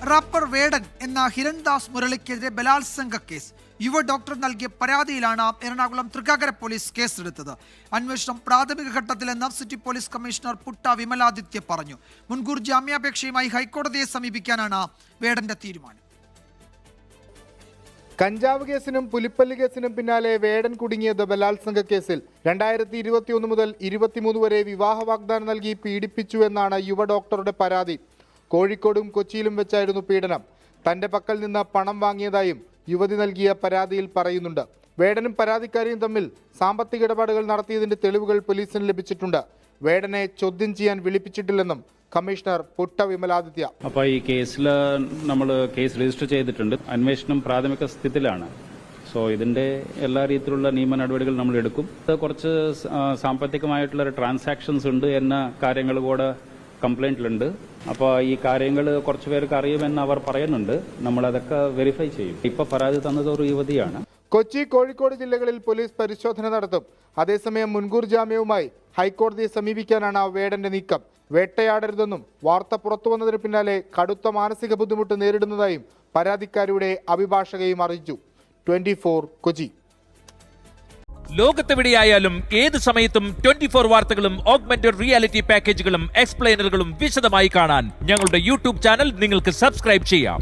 Wrapper വേടൻ എന്ന ഹിരൺദാസ് മുരളിക്കെതിരെ ബലാത്സംഗ case. യുവ ഡോക്ടർ നൽകിയ പരാതിയിലാണ് എറണാകുളം തൃക്കാക്കര പോലീസ് കേസെടുത്തത്. അന്വേഷണം പ്രാഥമിക ഘട്ടത്തിലെന്ന് city police commissioner Putta Vimaladitya പറഞ്ഞു. മുൻകൂർ ജാമ്യാപേക്ഷയുമായി ഹൈക്കോടതിയെ സമീപിക്കാനാണ് വേടന്റെ തീരുമാനം. കഞ്ചാവ് കേസിനും പുലിപ്പല്ലി കേസിനും പിന്നാലെ വേടൻ കുടുങ്ങിയത് ബലാത്സംഗ കേസിൽ. 2021 മുതൽ 23 വരെ വിവാഹ വാഗ്ദാനം നൽകി പീഡിപ്പിച്ചു എന്നാണ് യുവ ഡോക്ടറുടെ പരാതി. കോഴിക്കോടും കൊച്ചിയിലും വെച്ചായിരുന്നു പീഡനം. തന്റെ പക്കൽ നിന്ന് പണം വാങ്ങിയതായും യുവതി നൽകിയ പരാതിയിൽ പറയുന്നുണ്ട്. വേടനും പരാതിക്കാരിയും തമ്മിൽ സാമ്പത്തിക ഇടപാടുകൾ നടത്തിയതിന്റെ തെളിവുകൾ പോലീസിന് ലഭിച്ചിട്ടുണ്ട്. വേടനെ ചോദ്യം ചെയ്യാൻ വിളിപ്പിച്ചിട്ടില്ലെന്നും കമ്മീഷണർ പുട്ട വിമലാദിത്യ. അപ്പോൾ ഈ കേസിൽ നമ്മൾ കേസ് രജിസ്റ്റർ ചെയ്തിട്ടുണ്ട്. അന്വേഷണം പ്രാഥമിക സ്ഥിതിയിലാണ്. സോ ഇതിന്റെ എല്ലാ രീതിയിലുള്ള നിയമ നടപടികൾ നമ്മൾ എടുക്കും. കുറച്ച് സാമ്പത്തികമായിട്ടുള്ള ട്രാൻസാക്ഷൻസ് ഉണ്ട് എന്ന കാര്യങ്ങൾ കൂടെ കംപ്ലൈന്റിലുണ്ട്. അപ്പോൾ ഈ കാര്യങ്ങൾ കുറച്ച് പേർക്ക് അറിയുമെന്ന് അവർ പറയുന്നുണ്ട്. നമ്മളതൊക്കെ വെരിഫൈ ചെയ്യും. ഇപ്പൊ പരാതി തന്നത് ഒരു യുവതിയാണ്. കൊച്ചി, കോഴിക്കോട് ജില്ലകളിൽ പോലീസ് പരിശോധന നടത്തും. അതേസമയം മുൻകൂർ ജാമ്യവുമായി ഹൈക്കോടതിയെ സമീപിക്കാനാണ് വേടന്റെ നീക്കം. വേട്ടയാടരുതെന്നും വാർത്ത പുറത്തുവന്നതിന് പിന്നാലെ കടുത്ത മാനസിക ബുദ്ധിമുട്ട് നേരിടുന്നതായും പരാതിക്കാരിയുടെ അഭിഭാഷകയും അറിയിച്ചു. 24 കൊച്ചി. ലോകത്തെവിടെയായാലും ഏത് സമയത്തും 24 വാർത്തകളും ഓഗ്മെന്റഡ് റിയാലിറ്റി പാക്കേജുകളും എക്സ്പ്ലെയിനറുകളും വിശദമായി കാണാൻ ഞങ്ങളുടെ യൂട്യൂബ് ചാനൽ നിങ്ങൾക്ക് സബ്സ്ക്രൈബ് ചെയ്യാം.